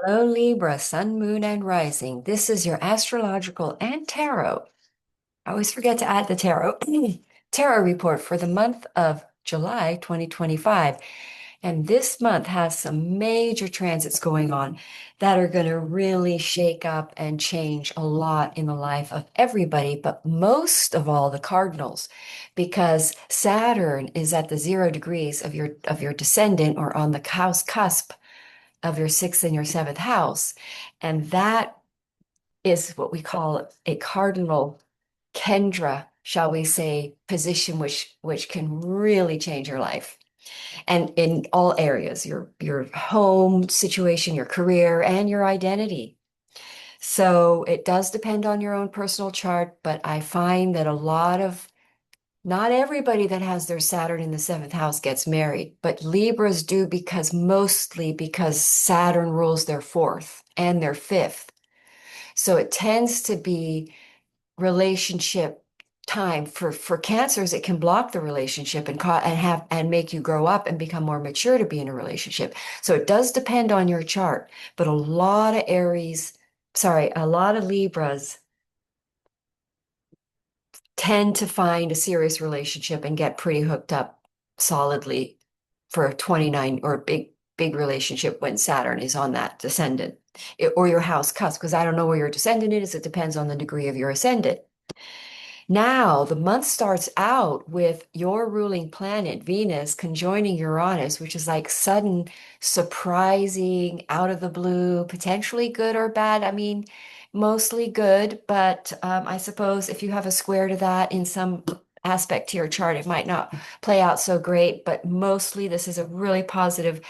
Hello, Libra, Sun, Moon, and Rising. This is your astrological and tarot. I always forget to add the tarot. Tarot report for the month of July 2025. And this month has some major transits going on that are going to really shake up and change a lot in the life of everybody, but most of all the cardinals, because Saturn is at the 0 degrees of your descendant or on the house cusp of your sixth and your seventh house. And that is what we call a cardinal Kendra, shall we say, position, which can really change your life. And in all areas, your home situation, your career, and your identity. So it does depend on your own personal chart, but I find that not everybody that has their Saturn in the seventh house gets married, but Libras do mostly because Saturn rules their fourth and their fifth. So it tends to be relationship time. For Cancers, it can block the relationship and make you grow up and become more mature to be in a relationship. So it does depend on your chart, but a lot of Libras tend to find a serious relationship and get pretty hooked up solidly for a 29 or a big relationship when Saturn is on that descendant or your house cusp, because I don't know where your descendant is. It depends on the degree of your ascendant. Now, the month starts out with your ruling planet, Venus, conjoining Uranus, which is like sudden, surprising, out of the blue, potentially good or bad. I mean, mostly good, but I suppose if you have a square to that in some aspect to your chart, it might not play out so great, but mostly this is a really positive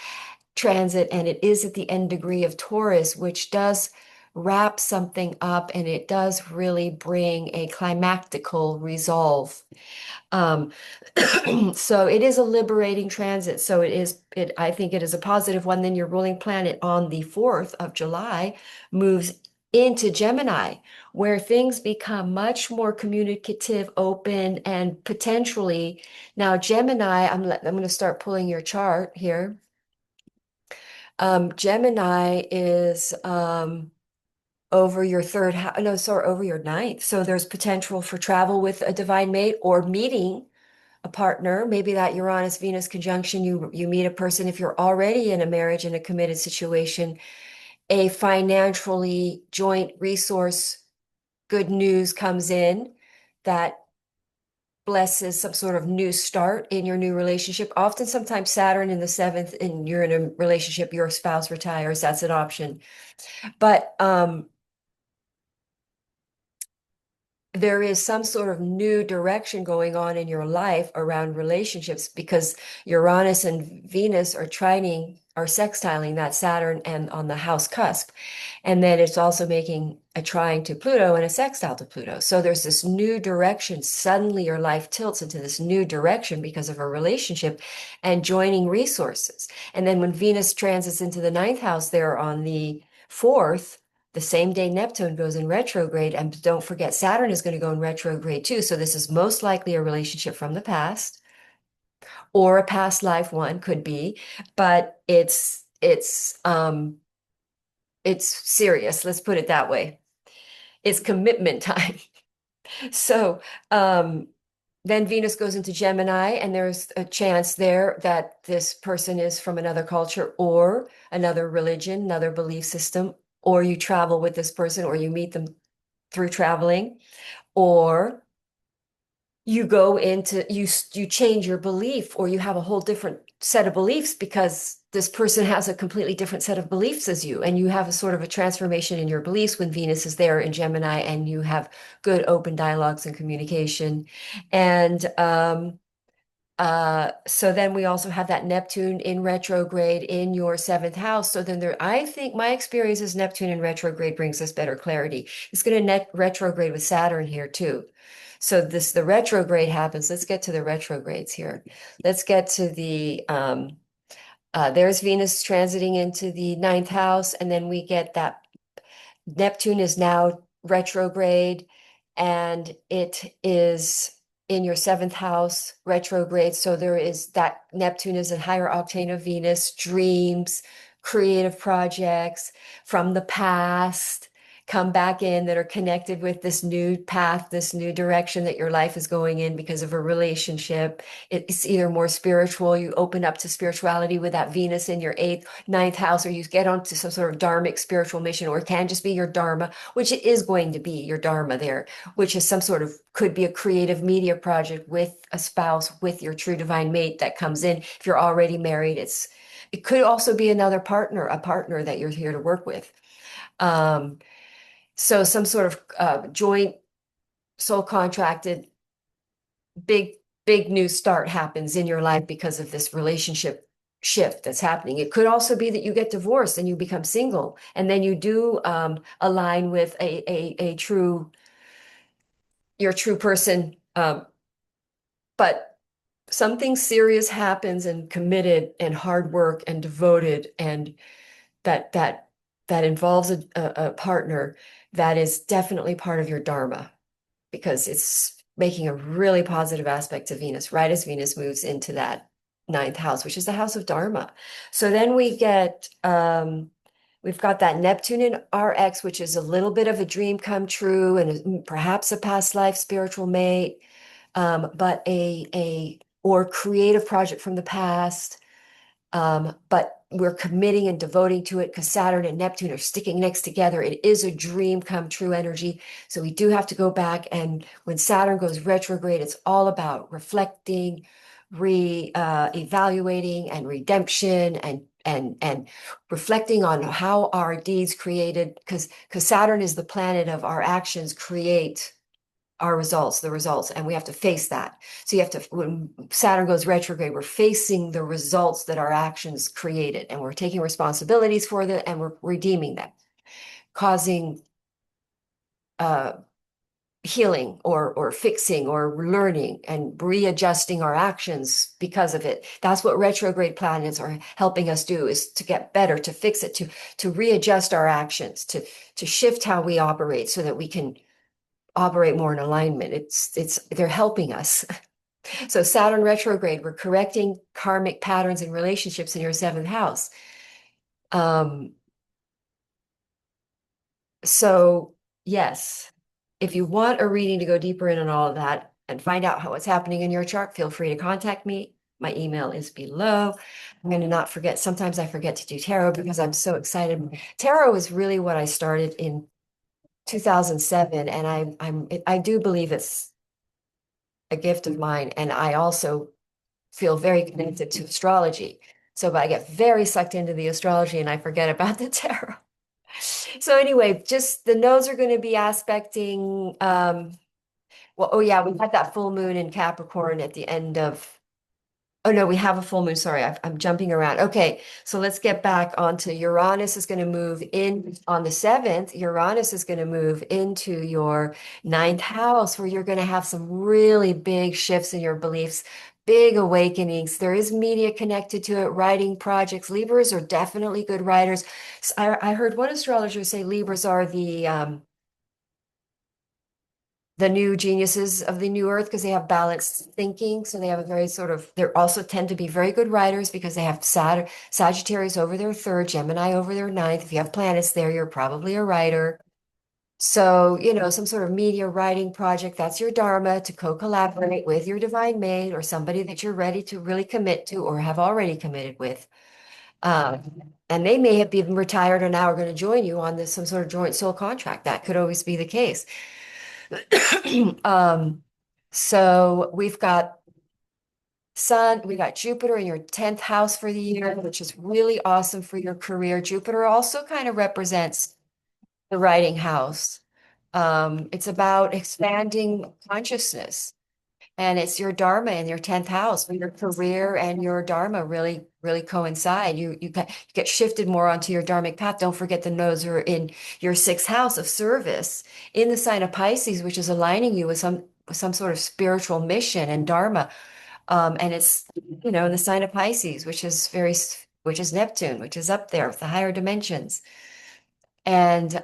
transit, and it is at the end degree of Taurus, which does wrap something up and it does really bring a climactical resolve. Um, so it is a liberating transit. So I think it is a positive one. Then your ruling planet on the 4th of July moves into Gemini, where things become much more communicative, open, and potentially now Gemini, I'm going to start pulling your chart here. Gemini is over your third house, no, sorry, over your ninth. So there's potential for travel with a divine mate or meeting a partner. Maybe that Uranus Venus conjunction, you meet a person if you're already in a marriage in a committed situation, a financially joint resource, good news comes in that blesses some sort of new start in your new relationship. Often, sometimes Saturn in the seventh, and you're in a relationship, your spouse retires, that's an option. But there is some sort of new direction going on in your life around relationships because Uranus and Venus are sextiling that Saturn and on the house cusp. And then it's also making a trine to Pluto and a sextile to Pluto. So there's this new direction. Suddenly your life tilts into this new direction because of a relationship and joining resources. And then when Venus transits into the ninth house there on the 4th, the same day Neptune goes in retrograde, and don't forget Saturn is going to go in retrograde too. So this is most likely a relationship from the past or a past life one could be, but it's serious. Let's put it that way. It's commitment time. So then Venus goes into Gemini, and there's a chance there that this person is from another culture or another religion, another belief system, or you travel with this person or you meet them through traveling, or you change your belief, or you have a whole different set of beliefs because this person has a completely different set of beliefs as you, and you have a sort of a transformation in your beliefs when Venus is there in Gemini, and you have good open dialogues and communication. And so then we also have that Neptune in retrograde in your seventh house. So then I think my experience is Neptune in retrograde brings us better clarity. It's going to net retrograde with Saturn here too. So the retrograde happens. Let's get to the retrogrades here. Let's get to there's Venus transiting into the ninth house, and then we get that Neptune is now retrograde, and it is in your seventh house retrograde. So there is that Neptune is a higher octane of Venus, dreams, creative projects from the past come back in that are connected with this new path, this new direction that your life is going in because of a relationship. It's either more spiritual, you open up to spirituality with that Venus in your eighth, ninth house, or you get onto some sort of dharmic spiritual mission, or it can just be your dharma, which it is going to be your dharma there, which is some sort of, could be a creative media project with a spouse, with your true divine mate that comes in. If you're already married, it could also be another partner, a partner that you're here to work with. Um, so some sort of joint soul contracted big, big new start happens in your life because of this relationship shift that's happening. It could also be that you get divorced and you become single, and then you do align with a true, your true person. But something serious happens and committed and hard work and devoted and that that that involves a partner that is definitely part of your dharma because it's making a really positive aspect to Venus, right as Venus moves into that ninth house, which is the house of Dharma. So then we've got that Neptune in RX, which is a little bit of a dream come true and perhaps a past life spiritual mate, but or creative project from the past. But we're committing and devoting to it because Saturn and Neptune are sticking next together. It is a dream come true energy. So we do have to go back. And when Saturn goes retrograde, it's all about reflecting, evaluating, and redemption, and reflecting on how our deeds created, because Saturn is the planet of our actions create our results, the results, and we have to face that. So you have to, when Saturn goes retrograde, we're facing the results that our actions created, and we're taking responsibilities for them, and we're redeeming them, causing uh, healing or fixing or learning and readjusting our actions because of it. That's what retrograde planets are helping us do, is to get better, to fix it, to readjust our actions, to shift how we operate so that we can operate more in alignment. They're helping us. So Saturn retrograde, we're correcting karmic patterns and relationships in your seventh house. Um, so yes, if you want a reading to go deeper in on all of that and find out how it's happening in your chart, feel free to contact me. My email is below. I'm going to not forget. Sometimes I forget to do tarot because I'm so excited. Tarot is really what I started in 2007, and I do believe it's a gift of mine. And I also feel very connected to astrology. So but I get very sucked into the astrology and I forget about the tarot. So anyway, just the nodes are going to be aspecting, well, oh yeah, we had that full moon in Capricorn at the end of, oh no, we have a full moon. Sorry, I'm jumping around. Okay, so let's get back onto Uranus is going to move in on the 7th. Uranus is going to move into your ninth house where you're going to have some really big shifts in your beliefs, big awakenings. There is media connected to it, writing projects. Libras are definitely good writers. I heard one astrologer say Libras are the new geniuses of the new earth because they have balanced thinking. So they have a very sort of, they also tend to be very good writers because they have Sagittarius over their third, Gemini over their ninth. If you have planets there, you're probably a writer. So, some sort of media writing project, that's your dharma, to co-collaborate with your divine mate or somebody that you're ready to really commit to or have already committed with. And they may have been retired or now are going to join you on this, some sort of joint soul contract. That could always be the case. Um, so we've got Sun, we got Jupiter in your 10th house for the year, which is really awesome for your career. Jupiter also kind of represents the writing house. It's about expanding consciousness. And it's your dharma in your 10th house where your career and your dharma really, really coincide. You get shifted more onto your dharmic path. Don't forget the nodes are in your 6th house of service in the sign of Pisces, which is aligning you with some sort of spiritual mission and dharma. And it's, in the sign of Pisces, which is Neptune, which is up there with the higher dimensions. And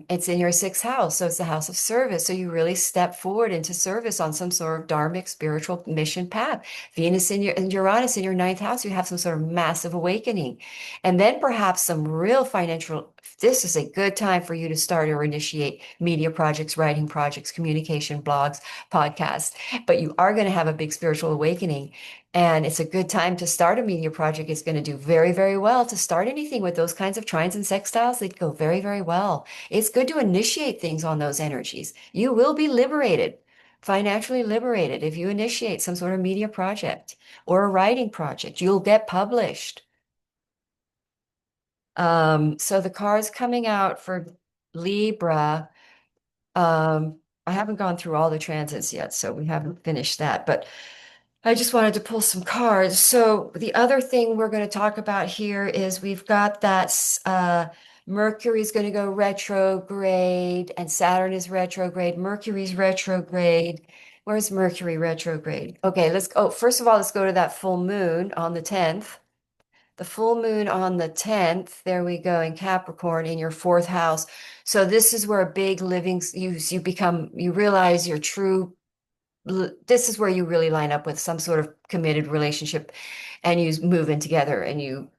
it's in your sixth house, so it's the house of service. So you really step forward into service on some sort of dharmic spiritual mission path. Venus in your and Uranus in your ninth house, you have some sort of massive awakening. And then perhaps some real financial. This is a good time for you to start or initiate media projects, writing projects, communication, blogs, podcasts. But you are going to have a big spiritual awakening. And it's a good time to start a media project. It's going to do very, very well to start anything with those kinds of trines and sextiles. They go very, very well. It's good to initiate things on those energies. You will be liberated, financially liberated, if you initiate some sort of media project or a writing project. You'll get published. So the cards coming out for Libra, I haven't gone through all the transits yet, so we haven't finished that, but I just wanted to pull some cards. So the other thing we're going to talk about here is we've got that Mercury's going to go retrograde and Saturn is retrograde. Mercury's retrograde. Where's Mercury retrograde? Okay, let's go. First of all, let's go to that full moon on the 10th. The full moon on the 10th, there we go, in Capricorn in your fourth house. So this is where a big living, you become, you realize your true this is where you really line up with some sort of committed relationship and you move in together and you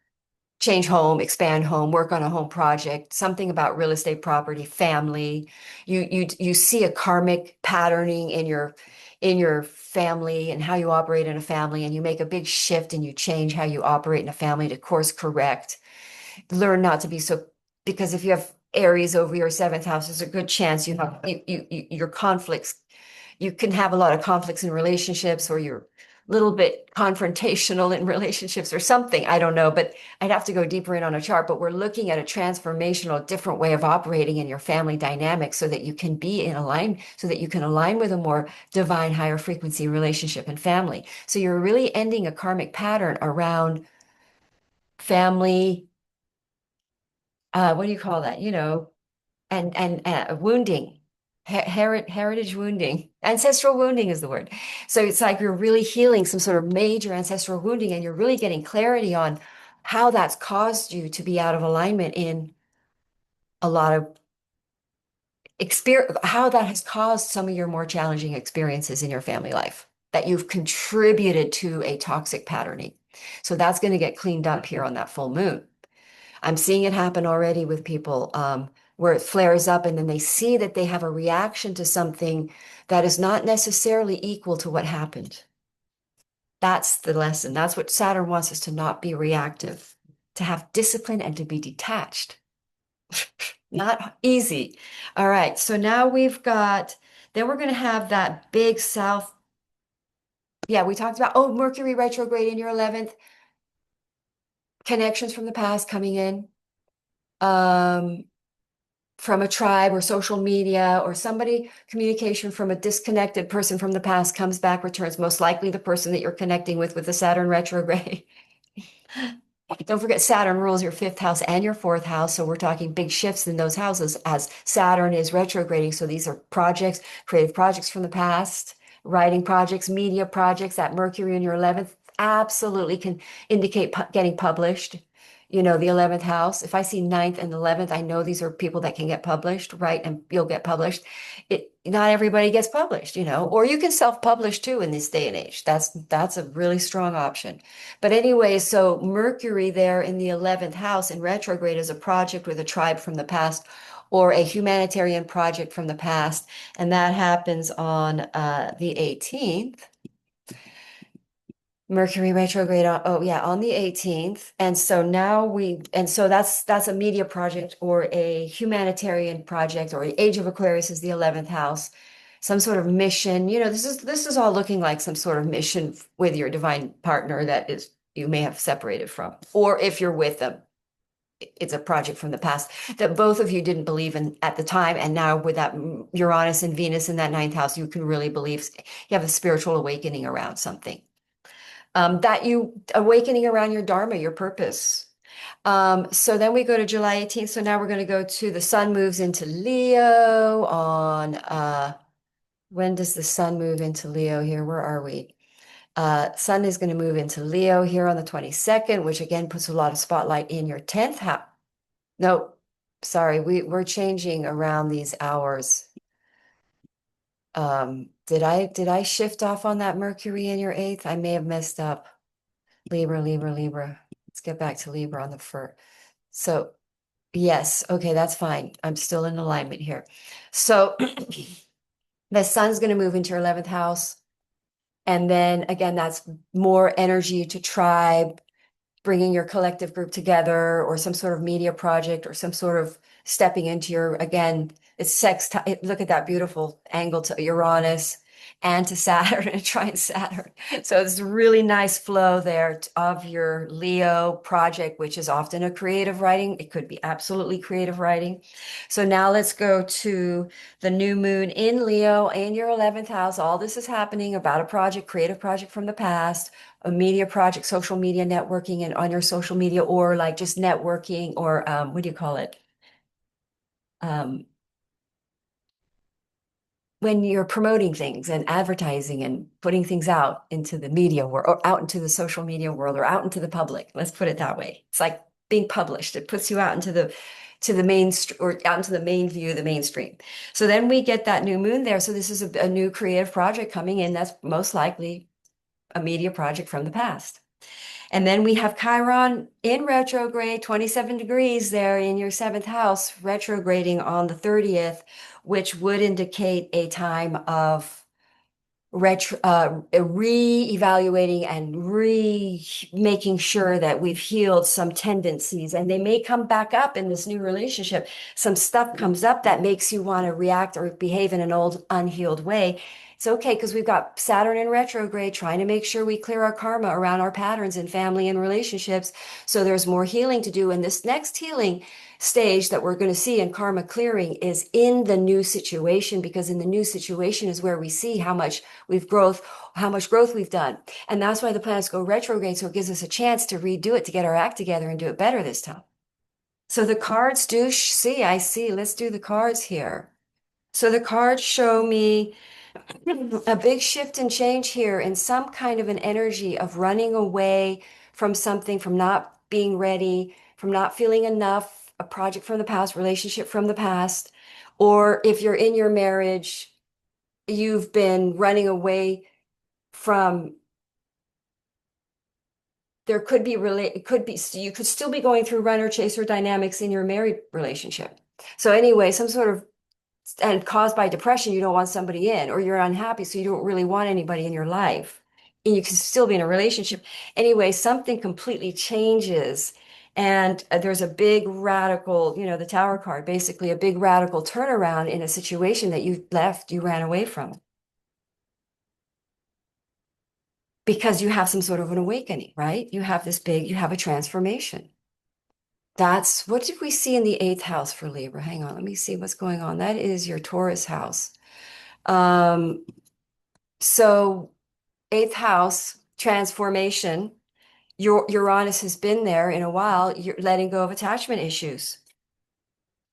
change home, expand home, work on a home project, something about real estate property, family. You see a karmic patterning in your family and how you operate in a family and you make a big shift and you change how you operate in a family to course correct. Learn not to be so because if you have Aries over your seventh house, there's a good chance your conflicts you can have a lot of conflicts in relationships or you're a little bit confrontational in relationships or something. I don't know, but I'd have to go deeper in on a chart. But we're looking at a transformational, different way of operating in your family dynamic so that you can be in align, so that you can align with a more divine, higher frequency relationship and family. So you're really ending a karmic pattern around family. What do you call that? And wounding, heritage wounding, ancestral wounding is the word. So it's like you're really healing some sort of major ancestral wounding, and you're really getting clarity on how that's caused you to be out of alignment in a lot of experience, how that has caused some of your more challenging experiences in your family life, that you've contributed to a toxic patterning. So that's going to get cleaned up here on that full moon. I'm seeing it happen already with people where it flares up and then they see that they have a reaction to something that is not necessarily equal to what happened. That's the lesson. That's what Saturn wants us to not be reactive, to have discipline and to be detached. Not easy. All right. So now then we're going to have that big south. Yeah, we talked about, oh, Mercury retrograde in your 11th, connections from the past coming in. Um, from a tribe or social media or somebody, communication from a disconnected person from the past comes back, returns, most likely the person that you're connecting with the Saturn retrograde. Don't forget, Saturn rules your fifth house and your fourth house. So we're talking big shifts in those houses as Saturn is retrograding. So these are projects, creative projects from the past, writing projects, media projects. That Mercury in your 11th absolutely can indicate getting published. The 11th house. If I see ninth and 11th, I know these are people that can get published, right? And you'll get published. Not everybody gets published, or you can self-publish too in this day and age. That's a really strong option. But anyway, so Mercury there in the 11th house in retrograde is a project with a tribe from the past or a humanitarian project from the past. And that happens on the 18th. Mercury retrograde on the 18th. And so that's a media project or a humanitarian project, or the Age of Aquarius is the 11th house, some sort of mission. This is all looking like some sort of mission with your divine partner that is you may have separated from, or if you're with them, it's a project from the past that both of you didn't believe in at the time. And now with that Uranus and Venus in that ninth house, you can really believe you have a spiritual awakening around something. That you awakening around your dharma, your purpose. So then we go to July 18th. So now we're going to go to the sun moves into Leo on when does the sun move into Leo here? Where are we? Sun is going to move into Leo here on the 22nd, which again puts a lot of spotlight in your 10th house. No, Sorry, we're changing around these hours. Did I shift off on that Mercury in your eighth? I may have messed up. Libra, Libra, Libra. Let's get back to Libra on the fur. So yes, okay, that's fine. I'm still in alignment here. So the sun's going to move into your 11th house. And then again, that's more energy to tribe, bringing your collective group together or some sort of media project or some sort of stepping into your, again, it's look at that beautiful angle to Uranus and to Saturn and trine Saturn. So it's a really nice flow there of your Leo project, which is often a creative writing. It could be absolutely creative writing. So now let's go to the new moon in Leo in your 11th house. All this is happening about a project, creative project from the past, a media project, social media networking, and on your social media, or like just networking, or what do you call it? Um, when you're promoting things and advertising and putting things out into the media world or out into the social media world or out into the public. Let's put it that way. It's like being published. It puts you out into the main or out into the main view, the mainstream. So then we get that new moon there. So this is a new creative project coming in. That's most likely a media project from the past. And then we have Chiron in retrograde, 27 degrees there in your seventh house, retrograding on the 30th, which would indicate a time of re-evaluating and making sure that we've healed some tendencies, and they may come back up in this new relationship. Some stuff comes up that makes you want to react or behave in an old unhealed way. It's okay because we've got Saturn in retrograde trying to make sure we clear our karma around our patterns in family and relationships. So there's more healing to do. And this next healing stage that we're going to see in karma clearing is in the new situation, because in the new situation is where we see how much growth we've done. And that's why the planets go retrograde. So it gives us a chance to redo it, to get our act together and do it better this time. So the cards do see, I see. Let's do the cards here. So the cards show me a big shift and change here in some kind of an energy of running away from something, from not being ready, from not feeling enough, a project from the past, relationship from the past. Or if you're in your marriage, you've been running away from, there could be it could be, you could still be going through runner chaser dynamics in your married relationship. So anyway, some sort of, and caused by depression, you don't want somebody in, or you're unhappy, so you don't really want anybody in your life. And you can still be in a relationship. Anyway, something completely changes. And there's a big radical, the Tower card, basically a big radical turnaround in a situation that you ran away from. Because you have some sort of an awakening, right? You have a transformation. What did we see in the eighth house for Libra? Hang on, let me see what's going on. That is your Taurus house. Um, so eighth house transformation. Your Uranus has been there in a while. You're letting go of attachment issues,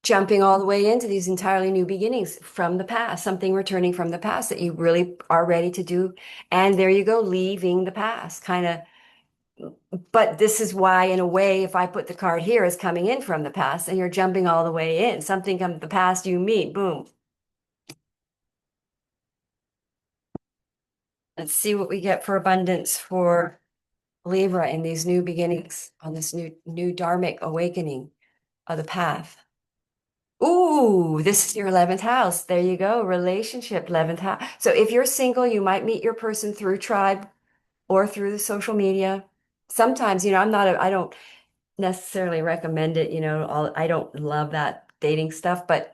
jumping all the way into these entirely new beginnings from the past, something returning from the past that you really are ready to do. And there you go, leaving the past, kind of. But this is why, in a way, if I put the card here as coming in from the past and you're jumping all the way in, something from the past you meet, boom. Let's see what we get for abundance for Libra in these new beginnings on this new dharmic awakening of the path. Ooh, this is your 11th house. There you go. Relationship, 11th house. So if you're single, you might meet your person through tribe or through the social media. Sometimes, I don't necessarily recommend it, I don't love that dating stuff, but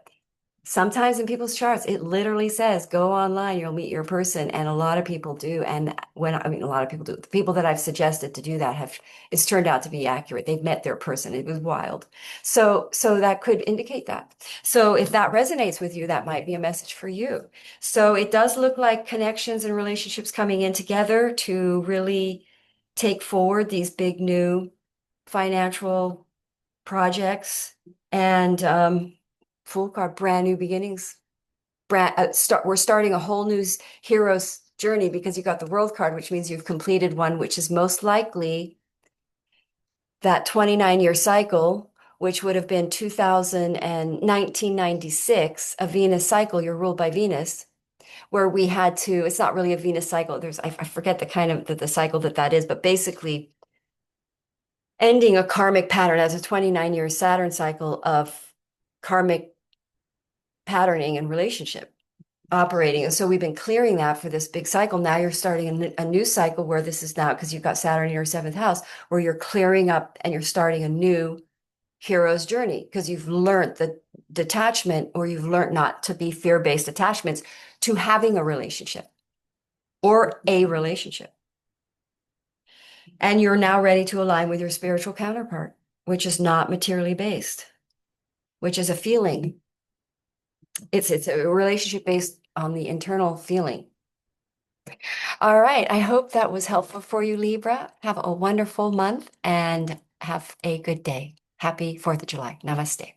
sometimes in people's charts, it literally says go online, you'll meet your person. And a lot of people do. And a lot of people do. The people that I've suggested to do that it's turned out to be accurate. They've met their person. It was wild. So that could indicate that. So if that resonates with you, that might be a message for you. So it does look like connections and relationships coming in together to really take forward these big new financial projects and Fool card, brand new beginnings. We're starting a whole new hero's journey because you got the World card, which means you've completed one, which is most likely that 29-year cycle which would have been 2000 and 1996, a Venus cycle, you're ruled by Venus, where we had to, it's not really a Venus cycle. I forget the kind of the cycle that is, but basically ending a karmic pattern as a 29-year Saturn cycle of karmic patterning and relationship operating. And so we've been clearing that for this big cycle. Now you're starting a new cycle where this is now, because you've got Saturn in your seventh house, where you're clearing up and you're starting a new hero's journey because you've learned the detachment, or you've learned not to be fear-based attachments to having a relationship or a relationship. And you're now ready to align with your spiritual counterpart, which is not materially based, which is a feeling. It's a relationship based on the internal feeling. All right. I hope that was helpful for you, Libra. Have a wonderful month and have a good day. Happy 4th of July. Namaste.